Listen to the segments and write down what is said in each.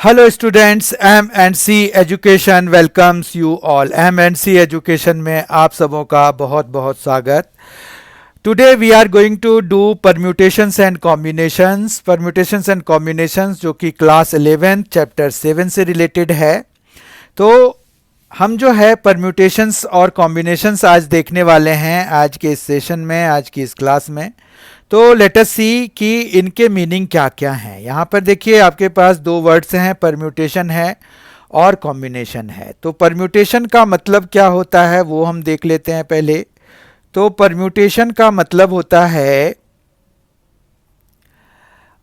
Hello students, M&C education welcomes you all. M&C education में आप सबों का बहुत बहुत स्वागत। Today we are going to do permutations and combinations जो कि क्लास 11 चैप्टर 7 से रिलेटेड है। तो हम जो है परम्यूटेशंस और कॉम्बिनेशंस आज देखने वाले हैं आज के इस सेशन में, आज की इस क्लास में। तो लेट अस सी कि इनके मीनिंग क्या क्या हैं। यहाँ पर देखिए आपके पास दो वर्ड्स हैं, परम्यूटेशन है और कॉम्बिनेशन है। तो परम्यूटेशन का मतलब क्या होता है वो हम देख लेते हैं पहले। तो परम्यूटेशन का मतलब होता है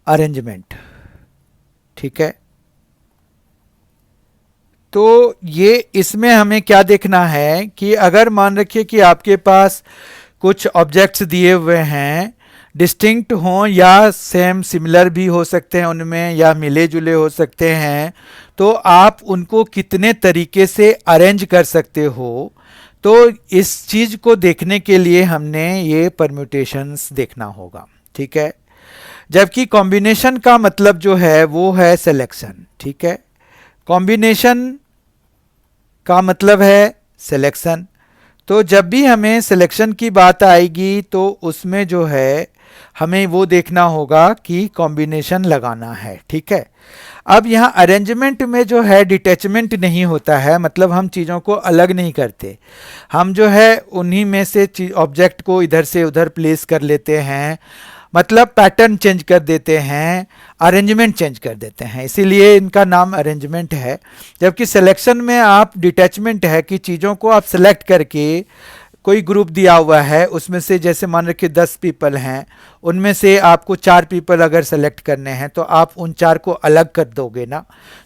अरेंजमेंट, ठीक है। तो ये इसमें हमें क्या देखना है कि अगर मान रखिए कि आपके पास कुछ ऑब्जेक्ट्स दिए हुए हैं, डिस्टिंक्ट हों या सेम सिमिलर भी हो सकते हैं उनमें, या मिले जुले हो सकते हैं, तो आप उनको कितने तरीके से अरेंज कर सकते हो। तो इस चीज़ को देखने के लिए हमने ये परम्यूटेशंस देखना होगा, ठीक है। जबकि कॉम्बिनेशन का मतलब जो है वो है सिलेक्शन, ठीक है। कॉम्बिनेशन का मतलब है सिलेक्शन। तो जब भी हमें सिलेक्शन की बात आएगी तो उसमें जो है हमें वो देखना होगा कि कॉम्बिनेशन लगाना है, ठीक है। अब यहाँ अरेंजमेंट में जो है डिटैचमेंट नहीं होता है, मतलब हम चीज़ों को अलग नहीं करते। हम जो है उन्हीं में से ऑब्जेक्ट को इधर से उधर प्लेस कर लेते हैं, मतलब पैटर्न चेंज कर देते हैं, अरेंजमेंट चेंज कर देते हैं, इसीलिए इनका नाम अरेंजमेंट है। जबकि सिलेक्शन में आप डिटैचमेंट है कि चीज़ों को आप सेलेक्ट करके, कोई ग्रुप दिया हुआ है उसमें से, जैसे मान रखिए 10 पीपल हैं, उनमें से आपको 4 पीपल अगर सेलेक्ट करने हैं तो आप उन 4 को अलग कर दोगे ना,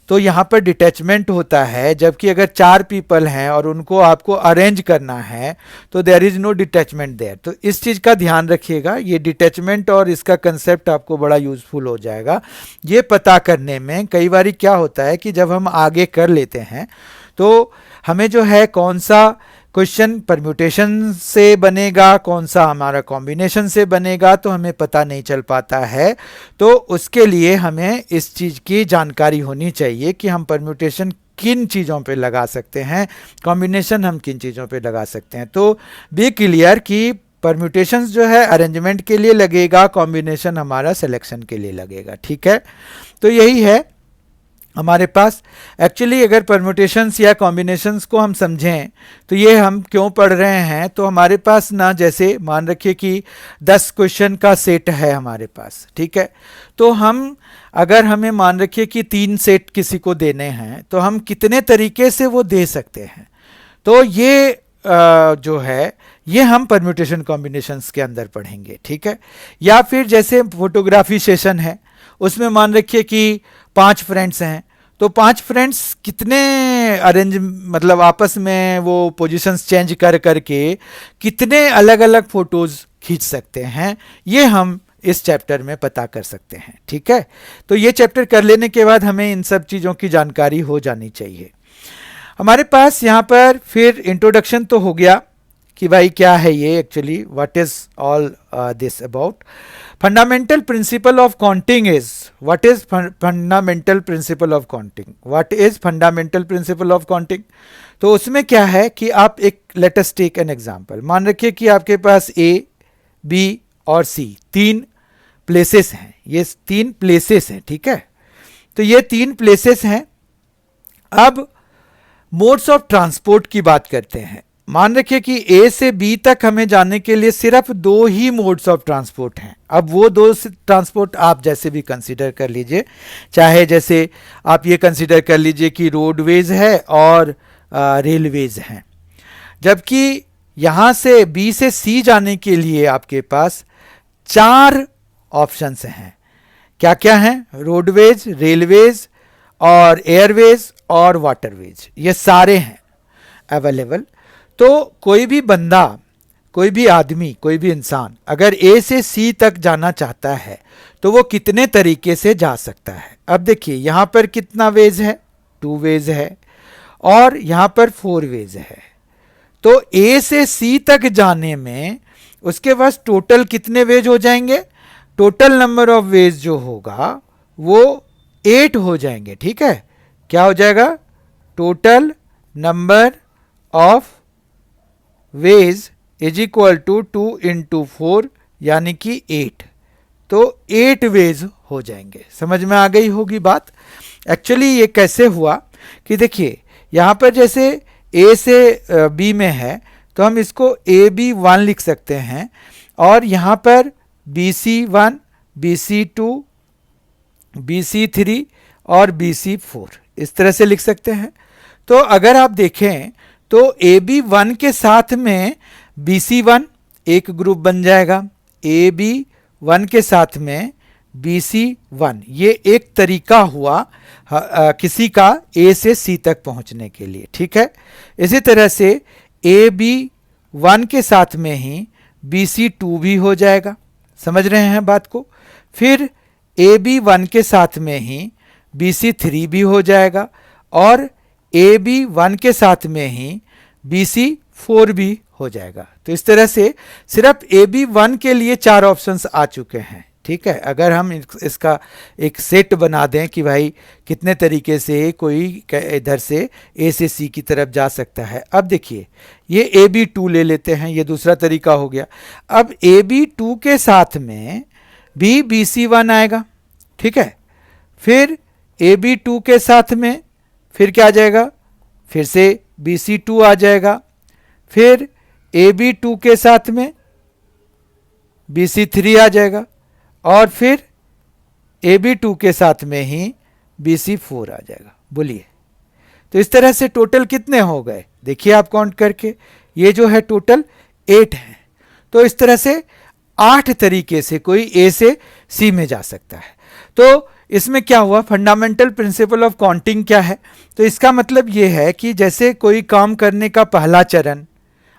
तो यहाँ पर डिटैचमेंट होता है। जबकि अगर 4 पीपल हैं और उनको आपको अरेंज करना है तो there is no detachment there. तो इस चीज़ का ध्यान रखिएगा, ये डिटैचमेंट और इसका कंसेप्ट आपको बड़ा यूज़फुल हो जाएगा ये पता करने में। कई बार क्या होता है कि जब हम आगे कर लेते हैं तो हमें जो है कौन सा क्वेश्चन परम्यूटेशन से बनेगा, कौन सा हमारा कॉम्बिनेशन से बनेगा, तो हमें पता नहीं चल पाता है। तो उसके लिए हमें इस चीज़ की जानकारी होनी चाहिए कि हम परम्यूटेशन किन चीज़ों पे लगा सकते हैं, कॉम्बिनेशन हम किन चीज़ों पे लगा सकते हैं। तो बी क्लियर कि परम्यूटेशंस जो है अरेंजमेंट के लिए लगेगा, कॉम्बिनेशन हमारा सिलेक्शन के लिए लगेगा, ठीक है। तो यही है हमारे पास। एक्चुअली अगर परम्यूटेशंस या कॉम्बिनेशंस को हम समझें तो ये हम क्यों पढ़ रहे हैं, तो हमारे पास ना, जैसे मान रखिए कि 10 क्वेश्चन का सेट है हमारे पास, ठीक है। तो हम अगर हमें मान रखिए कि 3 सेट किसी को देने हैं तो हम कितने तरीके से वो दे सकते हैं। तो ये जो है ये हम परम्यूटेशन कॉम्बिनेशंस के अंदर पढ़ेंगे, ठीक है। या फिर जैसे फोटोग्राफी सेशन है, उसमें मान रखिए कि 5 फ्रेंड्स हैं, तो 5 फ्रेंड्स कितने अरेंज, मतलब आपस में वो पोजीशंस चेंज कर करके कितने अलग अलग फोटोज खींच सकते हैं, ये हम इस चैप्टर में पता कर सकते हैं, ठीक है। तो ये चैप्टर कर लेने के बाद हमें इन सब चीज़ों की जानकारी हो जानी चाहिए। हमारे पास यहाँ पर फिर इंट्रोडक्शन तो हो गया कि भाई क्या है ये, actually what is all this about. Fundamental principle of counting is, what is fundamental principle of counting, what is fundamental principle of counting. तो उसमें क्या है कि आप एक, let us take an example. मान रखिए कि आपके पास ए, बी और सी 3 प्लेसेस हैं, ये 3 प्लेसेस हैं, ठीक है। तो ये 3 प्लेसेस हैं। अब मोड्स ऑफ ट्रांसपोर्ट की बात करते हैं। मान रखिए कि ए से बी तक हमें जाने के लिए सिर्फ 2 ही मोड्स ऑफ ट्रांसपोर्ट हैं। अब वो 2 ट्रांसपोर्ट आप जैसे भी कंसीडर कर लीजिए, चाहे जैसे आप ये कंसीडर कर लीजिए कि रोडवेज है और रेलवेज हैं। जबकि यहाँ से बी से सी जाने के लिए आपके पास 4 ऑप्शंस हैं। क्या क्या हैं? रोडवेज, रेलवेज और एयरवेज और वाटरवेज, ये सारे हैं अवेलेबल। तो कोई भी बंदा, कोई भी आदमी, कोई भी इंसान अगर ए से सी तक जाना चाहता है तो वो कितने तरीके से जा सकता है। अब देखिए यहाँ पर कितना वेज है, 2 वेज है, और यहाँ पर 4 वेज है। तो ए से सी तक जाने में उसके पास टोटल कितने वेज हो जाएंगे? टोटल नंबर ऑफ वेज जो होगा वो 8 हो जाएंगे। ठीक है, क्या हो जाएगा? Total number of ways is equal to 2 into 4 यानी कि 8। तो 8 वेज हो जाएंगे। समझ में आ गई होगी बात। एक्चुअली ये कैसे हुआ कि देखिए यहाँ पर जैसे ए से बी में है तो हम इसको AB1 लिख सकते हैं, और यहाँ पर BC1, BC2, BC3 और BC4 इस तरह से लिख सकते हैं। तो अगर आप देखें तो AB1 के साथ में BC1 एक ग्रुप बन जाएगा, AB1 के साथ में BC1, ये एक तरीका हुआ किसी का A से C तक पहुंचने के लिए। ठीक है, इसी तरह से AB1 के साथ में ही BC2 भी हो जाएगा। समझ रहे हैं बात को? फिर AB1 के साथ में ही BC3 भी हो जाएगा, और AB1 के साथ में ही BC4 भी हो जाएगा। तो इस तरह से सिर्फ AB1 के लिए 4 ऑप्शंस आ चुके हैं। ठीक है, अगर हम इसका एक सेट बना दें कि भाई कितने तरीके से कोई इधर से A से C की तरफ जा सकता है। अब देखिए ये AB2 ले लेते हैं, ये दूसरा तरीका हो गया। अब AB2 के साथ में भी BC1 आएगा। ठीक है, फिर AB2 के साथ में फिर क्या आ जाएगा? फिर से BC2 आ जाएगा। फिर AB2 के साथ में BC3 आ जाएगा, और फिर AB2 के साथ में ही BC4 आ जाएगा। बोलिए, तो इस तरह से टोटल कितने हो गए? देखिए आप काउंट करके, ये जो है टोटल 8 है। तो इस तरह से 8 तरीके से कोई A से C में जा सकता है। तो इसमें क्या हुआ? फंडामेंटल प्रिंसिपल ऑफ काउंटिंग क्या है? तो इसका मतलब ये है कि जैसे कोई काम करने का पहला चरण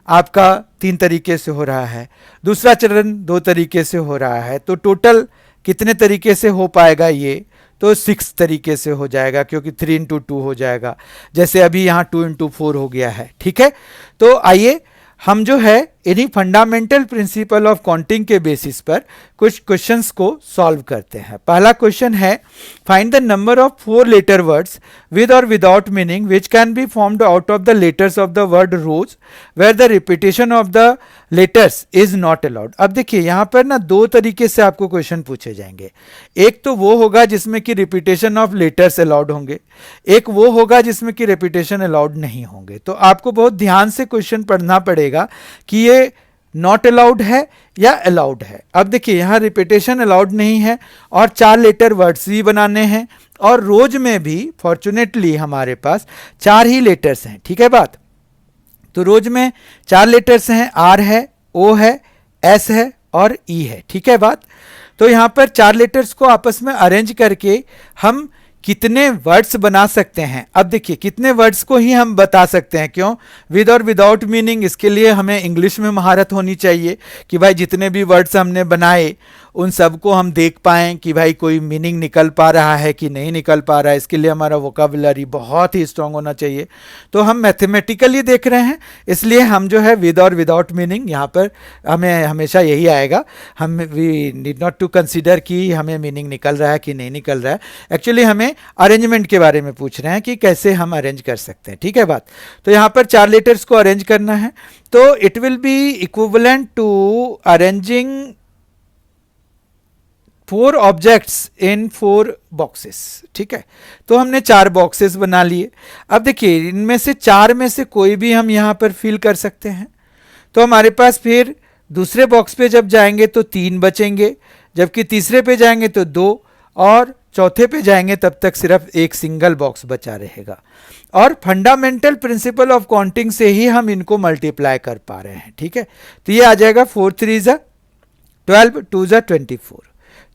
आपका 3 तरीके से हो रहा है, दूसरा चरण 2 तरीके से हो रहा है, तो टोटल कितने तरीके से हो पाएगा ये? तो 6 तरीके से हो जाएगा, क्योंकि 3 इंटू 2 हो जाएगा, जैसे अभी यहाँ 2 इंटू 4 हो गया है। ठीक है, तो आइए हम जो है इन्हीं फंडामेंटल प्रिंसिपल ऑफ काउंटिंग के बेसिस पर कुछ क्वेश्चंस को सॉल्व करते हैं। पहला क्वेश्चन है, find the number of 4 letter words with और without meaning which can be formed out of the letters of the word rose where the repetition of the letters is not allowed. अब देखिए यहाँ पर ना 2 तरीके से आपको क्वेश्चन पूछे जाएंगे। एक तो वो होगा जिसमें कि रिपीटेशन ऑफ लेटर्स अलाउड होंगे, एक वो होगा जिसमें कि रिपीटेशन अलाउड नहीं होंगे। तो आपको बहुत ध्यान से क्वेश्चन पढ़ना पड़ेगा कि ये नॉट अलाउड है या अलाउड है। अब देखिए यहाँ रिपीटेशन अलाउड नहीं है, और 4 लेटर वर्ड्स भी बनाने हैं, और रोज में भी फॉर्चुनेटली हमारे पास 4 ही लेटर्स हैं। ठीक है बात? तो रोज में 4 लेटर्स हैं, R है, O है, S है और E है। ठीक है बात? तो यहाँ पर 4 लेटर्स को आपस में अरेंज करके हम कितने वर्ड्स बना सकते हैं? अब देखिए कितने वर्ड्स को ही हम बता सकते हैं। क्यों? विद और विदाउट मीनिंग, इसके लिए हमें इंग्लिश में महारत होनी चाहिए कि भाई जितने भी वर्ड्स हमने बनाए उन सबको हम देख पाएं कि भाई कोई मीनिंग निकल पा रहा है कि नहीं निकल पा रहा है। इसके लिए हमारा वोकाबुलरी बहुत ही स्ट्रांग होना चाहिए। तो हम मैथमेटिकली देख रहे हैं, इसलिए हम जो है विद और विदाउट मीनिंग यहाँ पर हमें हमेशा यही आएगा। हम we need not to consider कि हमें मीनिंग निकल रहा है कि नहीं निकल रहा है। एक्चुअली हमें अरेंजमेंट के बारे में पूछ रहे हैं कि कैसे हम अरेंज कर सकते हैं। ठीक है बात? तो यहाँ पर 4 लेटर्स को अरेंज करना है, तो it will be equivalent to arranging 4 objects in 4 boxes. ठीक है, तो हमने 4 बॉक्सेस बना लिए। अब देखिए इनमें से 4 में से कोई भी हम यहाँ पर फिल कर सकते हैं। तो हमारे पास फिर दूसरे बॉक्स पे जब जाएंगे तो 3 बचेंगे, जबकि तीसरे पे जाएंगे तो 2, और चौथे पे जाएंगे तब तक सिर्फ एक सिंगल बॉक्स बचा रहेगा। और फंडामेंटल प्रिंसिपल ऑफ काउंटिंग से ही हम इनको मल्टीप्लाई कर पा रहे हैं। ठीक है, तो ये आ जाएगा 4 3 ज़ा 12, 2 ज़ा 24।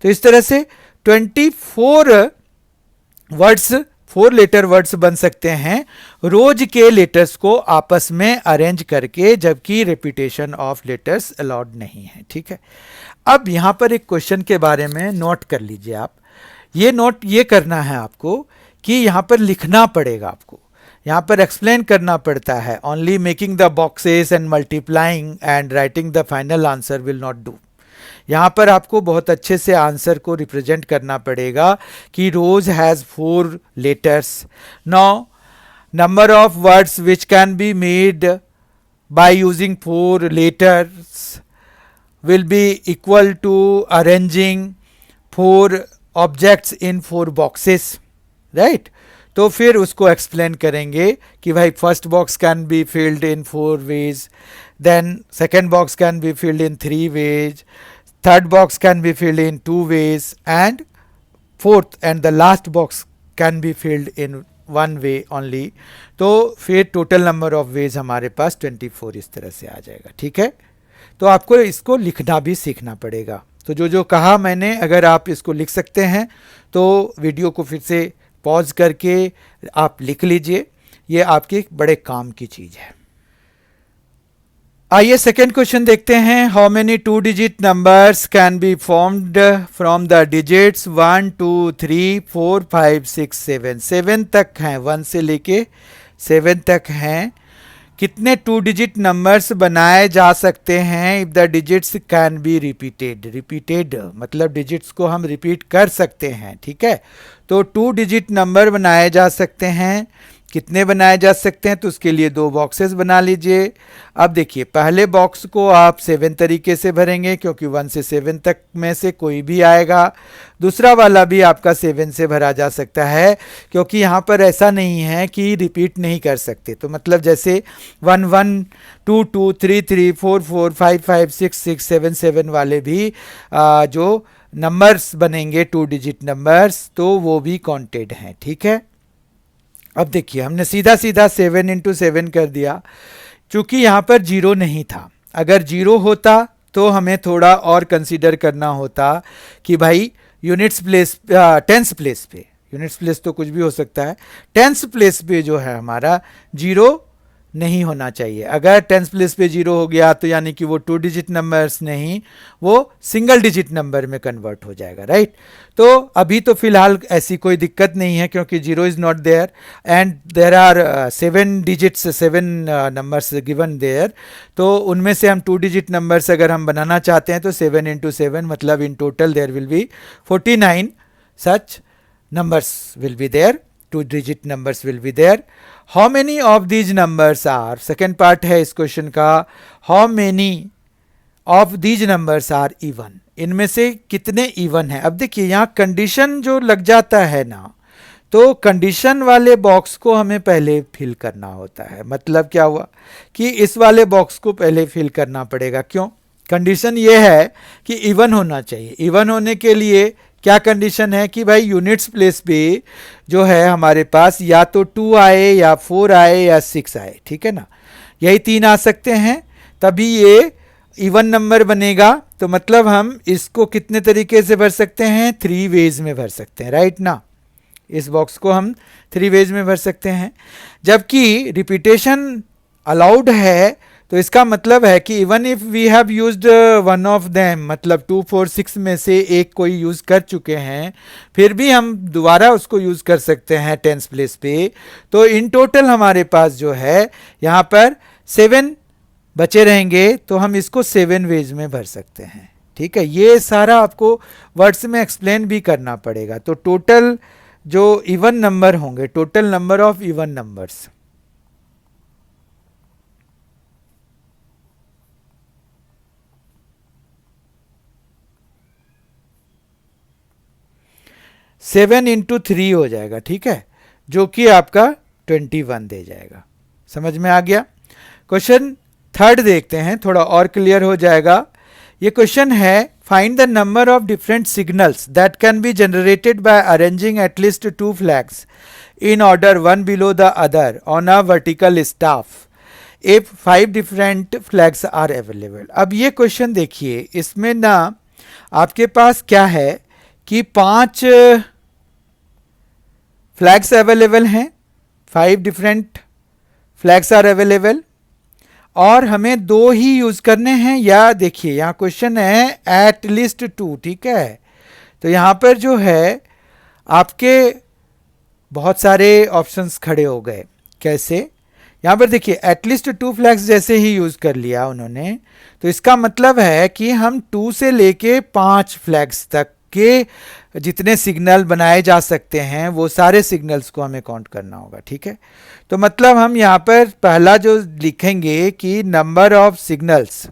तो इस तरह से 24 वर्ड्स, 4 लेटर वर्ड्स बन सकते हैं रोज के लेटर्स को आपस में अरेंज करके, जबकि रिपीटेशन ऑफ लेटर्स अलाउड नहीं है। ठीक है, अब यहां पर एक क्वेश्चन के बारे में नोट कर लीजिए आप। ये नोट ये करना है आपको कि यहां पर लिखना पड़ेगा, आपको यहां पर एक्सप्लेन करना पड़ता है। Only making the boxes and multiplying and writing the final answer will not do. यहाँ पर आपको बहुत अच्छे से आंसर को रिप्रेजेंट करना पड़ेगा कि rose has 4 letters. Now number of words which can be made by using 4 letters will be equal to arranging 4 objects in 4 boxes, right? तो फिर उसको एक्सप्लेन करेंगे कि भाई first box can be filled in 4 ways, then second box can be filled in 3 ways, third box can be filled in 2 ways and fourth and the last box can be filled in 1 way only. तो फिर total number of veg हमारे पास 24 इस तरह से आ जाएगा. ठीक है, तो आपको इसको लिखना भी सीखना पड़ेगा. तो जो जो कहा मैंने, अगर आप इसको लिख सकते हैं तो वीडियो को फिर से पॉज करके आप लिख लीजिए, ये आपके बड़े काम की चीज़ है. आइए सेकेंड क्वेश्चन देखते हैं. How many 2 digit numbers can be formed from the digits 1 2 3 4 5 6 7. 7 तक हैं, 1 से लेके 7 तक हैं. कितने 2 डिजिट नंबर्स बनाए जा सकते हैं if the digits can be repeated. Repeated मतलब डिजिट्स को हम रिपीट कर सकते हैं. ठीक है, तो 2 डिजिट नंबर बनाए जा सकते हैं. कितने बनाए जा सकते हैं, तो उसके लिए 2 बॉक्सेस बना लीजिए. अब देखिए, पहले बॉक्स को आप 7 तरीके से भरेंगे क्योंकि 1 से 7 तक में से कोई भी आएगा. दूसरा वाला भी आपका 7 से भरा जा सकता है क्योंकि यहाँ पर ऐसा नहीं है कि रिपीट नहीं कर सकते. तो मतलब जैसे 1 1 2 2 3 3 4 4 5 5 6 6 7 7 वाले भी जो नंबर्स बनेंगे 2 डिजिट नंबर्स, तो वो भी काउंटेड हैं. ठीक है, अब देखिए हमने सीधा सीधा 7 इंटू 7 कर दिया. चूंकि यहाँ पर 0 नहीं था, अगर 0 होता तो हमें थोड़ा और कंसीडर करना होता कि भाई यूनिट्स प्लेस, टेंस प्लेस पे, यूनिट्स प्लेस तो कुछ भी हो सकता है, टेंस प्लेस पे जो है हमारा 0 नहीं होना चाहिए. अगर टेंस प्लेस पे 0 हो गया तो यानी कि वो 2 डिजिट नंबर्स नहीं, वो सिंगल डिजिट नंबर में कन्वर्ट हो जाएगा. राइट, तो अभी तो फिलहाल ऐसी कोई दिक्कत नहीं है क्योंकि 0 is not there and there are 7 digits, 7 numbers given there. तो उनमें से हम 2 डिजिट नंबर्स अगर हम बनाना चाहते हैं तो 7 इंटू 7 मतलब in total there will be 49 such numbers will be there, 2 digit numbers will be there. How many of these numbers are, second part है इस क्वेश्चन का, how many of these numbers are even, इनमें से कितने even है. अब देखिए यहाँ कंडीशन जो लग जाता है ना, तो कंडीशन वाले बॉक्स को हमें पहले फिल करना होता है. मतलब क्या हुआ कि इस वाले बॉक्स को पहले फिल करना पड़ेगा. क्यों? कंडीशन ये है कि इवन होना चाहिए. इवन होने के लिए क्या कंडीशन है कि भाई यूनिट्स प्लेस पे जो है हमारे पास या तो 2 आए या 4 आए या 6 आए. ठीक है ना, यही 3 आ सकते हैं तभी ये इवन नंबर बनेगा. तो मतलब हम इसको कितने तरीके से भर सकते हैं, 3 वेज में भर सकते हैं. राइट ना, इस बॉक्स को हम 3 वेज में भर सकते हैं. जबकि रिपीटेशन अलाउड है तो इसका मतलब है कि even if we have used one of them, मतलब 2 4 6 में से एक कोई यूज कर चुके हैं, फिर भी हम दोबारा उसको यूज कर सकते हैं टेंस प्लेस पे. तो इन टोटल हमारे पास जो है यहाँ पर 7 बचे रहेंगे, तो हम इसको 7 वेज में भर सकते हैं. ठीक है, ये सारा आपको वर्ड्स में एक्सप्लेन भी करना पड़ेगा. तो टोटल जो इवन नंबर होंगे, total number of even numbers, seven into 3 हो जाएगा. ठीक है, जो कि आपका 21 दे जाएगा. समझ में आ गया. क्वेश्चन थर्ड देखते हैं, थोड़ा और क्लियर हो जाएगा. ये क्वेश्चन है, find the number of different signals that can be generated by arranging at least 2 flags in order one below the other on a vertical staff if 5 different flags are available. अब ये question देखिए, इसमें ना आपके पास क्या है कि 5 फ्लैग्स अवेलेबल हैं, 5 डिफरेंट फ्लैग्स आर अवेलेबल, और हमें 2 ही यूज करने हैं. या देखिए यहाँ क्वेश्चन है एट लीस्ट 2. ठीक है, तो यहाँ पर जो है आपके बहुत सारे ऑप्शंस खड़े हो गए. कैसे? यहाँ पर देखिए एटलीस्ट 2 फ्लैग्स जैसे ही यूज कर लिया उन्होंने, तो इसका मतलब है कि हम 2 से लेके 5 फ्लैग्स तक के जितने सिग्नल बनाए जा सकते हैं वो सारे सिग्नल्स को हमें काउंट करना होगा, ठीक है। तो मतलब हम यहाँ पर पहला जो लिखेंगे कि number of signals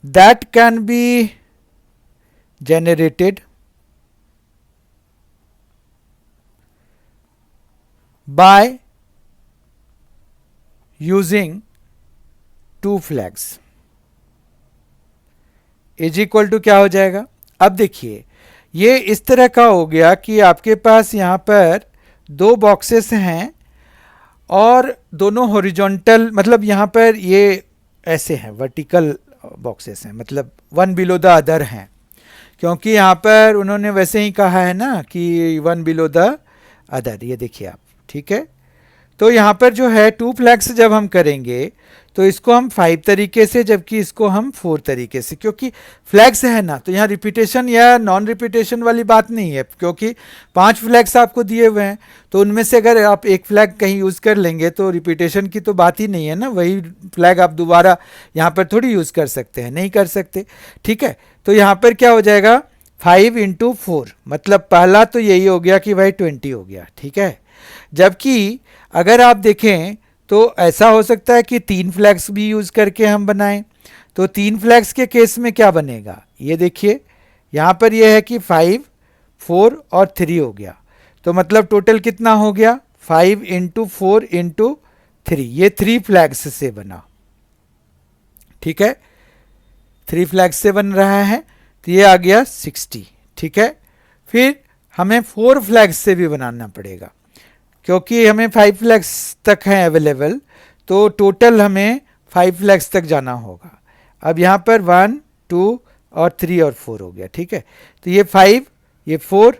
that can be generated by using 2 flags is equal to क्या हो जाएगा। अब देखिए ये इस तरह का हो गया कि आपके पास यहाँ पर 2 बॉक्सेस हैं और दोनों हॉरिजॉन्टल, मतलब यहाँ पर ये ऐसे हैं वर्टिकल बॉक्सेस हैं, मतलब वन बिलो द अदर हैं, क्योंकि यहाँ पर उन्होंने वैसे ही कहा है ना कि वन बिलो द अदर, ये देखिए आप, ठीक है। तो यहाँ पर जो है 2 फ्लैग्स जब हम करेंगे तो इसको हम 5 तरीके से, जबकि इसको हम 4 तरीके से, क्योंकि फ्लैग्स है ना तो यहाँ रिपीटेशन या नॉन रिपीटेशन वाली बात नहीं है, क्योंकि 5 फ्लैग्स आपको दिए हुए हैं तो उनमें से अगर आप एक फ्लैग कहीं यूज़ कर लेंगे तो रिपीटेशन की तो बात ही नहीं है ना, वही फ्लैग आप दोबारा यहाँ पर थोड़ी यूज़ कर सकते हैं, नहीं कर सकते, ठीक है। तो यहाँ पर क्या हो जाएगा 5 × 4, मतलब पहला तो यही हो गया कि भाई 20 हो गया, ठीक है। जबकि अगर आप देखें तो ऐसा हो सकता है कि 3 फ्लैग्स भी यूज़ करके हम बनाएं, तो 3 फ्लैग्स के केस में क्या बनेगा, ये देखिए यहाँ पर ये है कि 5, 4 और 3 हो गया, तो मतलब टोटल कितना हो गया 5 × 4 × 3, ये 3 फ्लैग्स से बना, ठीक है, 3 फ्लैग्स से बन रहा है, तो ये आ गया 60, ठीक है। फिर हमें 4 फ्लैग्स से भी बनाना पड़ेगा, क्योंकि हमें 5 फ्लैग्स तक हैं अवेलेबल, तो टोटल हमें 5 फ्लैग्स तक जाना होगा। अब यहाँ पर 1, 2 और 3 और 4 हो गया, ठीक है। तो ये 5, ये 4,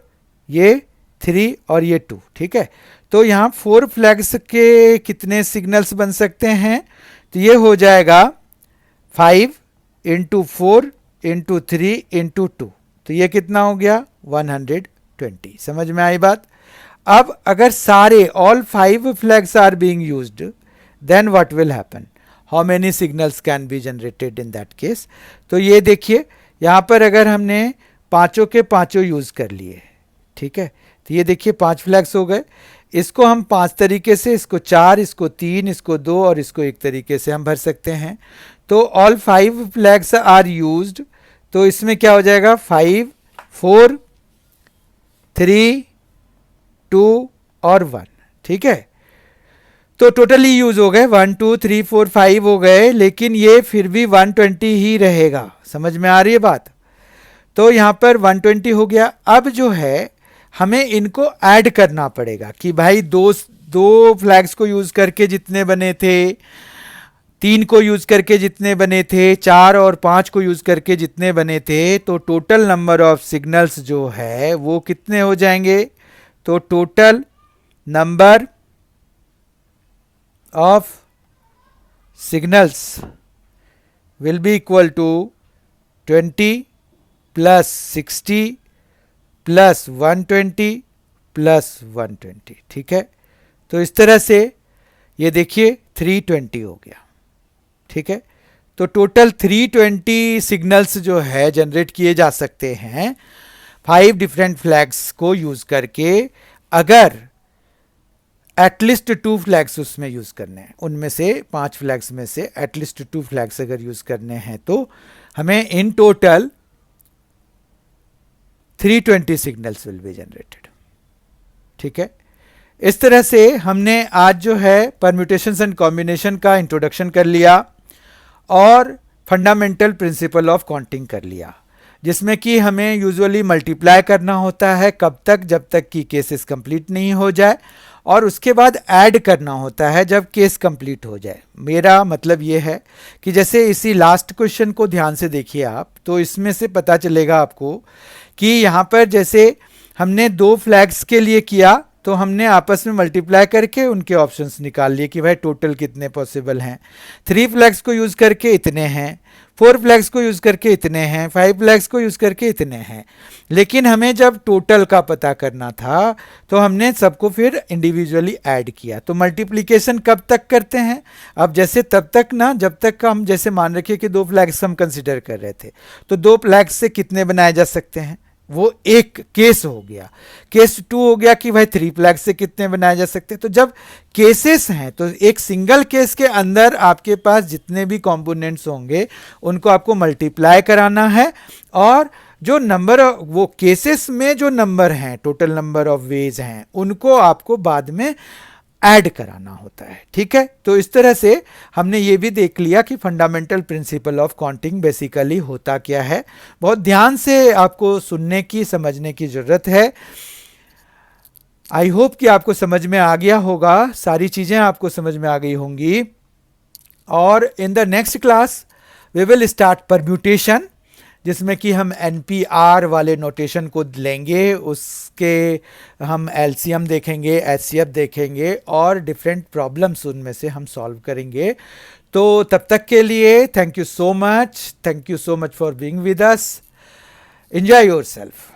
ये 3 और ये 2, ठीक है। तो यहाँ 4 फ्लैग्स के कितने सिग्नल्स बन सकते हैं, तो ये हो जाएगा 5 × 4 × 3 × 2, तो ये कितना हो गया 120। समझ में आई बात। अब अगर सारे all 5 flags are being used, then what will happen, how many signals can be generated in that case. तो ये देखिए यहाँ पर अगर हमने पांचों के पांचों यूज कर लिए, ठीक है, तो ये देखिए 5 फ्लैग्स हो गए, इसको हम 5 तरीके से, इसको 4, इसको 3, इसको 2 और इसको 1 तरीके से हम भर सकते हैं। तो ऑल 5 फ्लैग्स आर यूज्ड, तो इसमें क्या हो जाएगा 5, 4, 3, 2 और 1, ठीक है। तो टोटली यूज हो गए 1, 2, 3, 4, 5 हो गए, लेकिन ये फिर भी 120 ही रहेगा। समझ में आ रही है बात। तो यहाँ पर 120 हो गया। अब जो है हमें इनको ऐड करना पड़ेगा कि भाई दो फ्लैग्स को यूज करके जितने बने थे, 3 को यूज करके जितने बने थे, 4 और 5 को यूज करके जितने बने थे, तो टोटल नंबर ऑफ सिग्नल्स जो है वो कितने हो जाएंगे। तो total number of signals will be equal to 20 plus 60 plus 120 plus 120, ठीक है। तो इस तरह से ये देखिए 320 हो गया, ठीक है। तो टोटल 320 सिग्नल्स जो है जनरेट किए जा सकते हैं 5 डिफरेंट फ्लैग्स को यूज करके, अगर एटलीस्ट 2 फ्लैग्स उसमें यूज करने हैं, उनमें से 5 फ्लैग्स में से एटलीस्ट 2 फ्लैग्स अगर यूज करने हैं, तो हमें in total 320 signals will be generated, ठीक है। इस तरह से हमने आज जो है परम्यूटेशंस एंड कॉम्बिनेशन का इंट्रोडक्शन कर लिया और फंडामेंटल प्रिंसिपल ऑफ काउंटिंग कर लिया, जिसमें कि हमें यूजुअली मल्टीप्लाई करना होता है कब तक, जब तक कि केसेस कंप्लीट नहीं हो जाए, और उसके बाद ऐड करना होता है जब केस कंप्लीट हो जाए। मेरा मतलब ये है कि जैसे इसी लास्ट क्वेश्चन को ध्यान से देखिए आप, तो इसमें से पता चलेगा आपको कि यहाँ पर जैसे हमने 2 फ्लैग्स के लिए किया तो हमने आपस में मल्टीप्लाई करके उनके ऑप्शंस निकाल लिए कि भाई टोटल कितने पॉसिबल हैं। 3 फ्लैग्स को यूज़ करके इतने हैं, 4 फ्लैग्स को यूज़ करके इतने हैं, 5 फ्लैग्स को यूज़ करके इतने हैं। लेकिन हमें जब टोटल का पता करना था तो हमने सबको फिर इंडिविजुअली ऐड किया। तो मल्टीप्लिकेशन कब तक करते हैं? अब जैसे तब तक ना, जब तक का हम जैसे मान रखिए कि 2 फ्लैग्स हम कंसिडर कर रहे थे, तो 2 फ्लैग्स से कितने बनाए जा सकते हैं? वो एक केस हो गया। केस 2 हो गया कि भाई 3 फ्लैग से कितने बनाए जा सकते हैं। तो जब केसेस हैं तो एक सिंगल केस के अंदर आपके पास जितने भी कंपोनेंट्स होंगे उनको आपको मल्टीप्लाई कराना है, और जो नंबर वो केसेस में जो नंबर हैं, टोटल नंबर ऑफ वेज हैं, उनको आपको बाद में ऐड कराना होता है। ठीक है, तो इस तरह से हमने ये भी देख लिया कि fundamental principle of counting basically होता क्या है। बहुत ध्यान से आपको सुनने की, समझने की जरूरत है। आई होप कि आपको समझ में आ गया होगा, सारी चीजें आपको समझ में आ गई होंगी। और in the next class we will start permutation, जिसमें कि हम NP-R वाले नोटेशन को लेंगे, उसके हम LCM देखेंगे, HCF देखेंगे और डिफरेंट प्रॉब्लम्स उनमें से हम सॉल्व करेंगे। तो तब तक के लिए thank you so much for being with us. Enjoy yourself.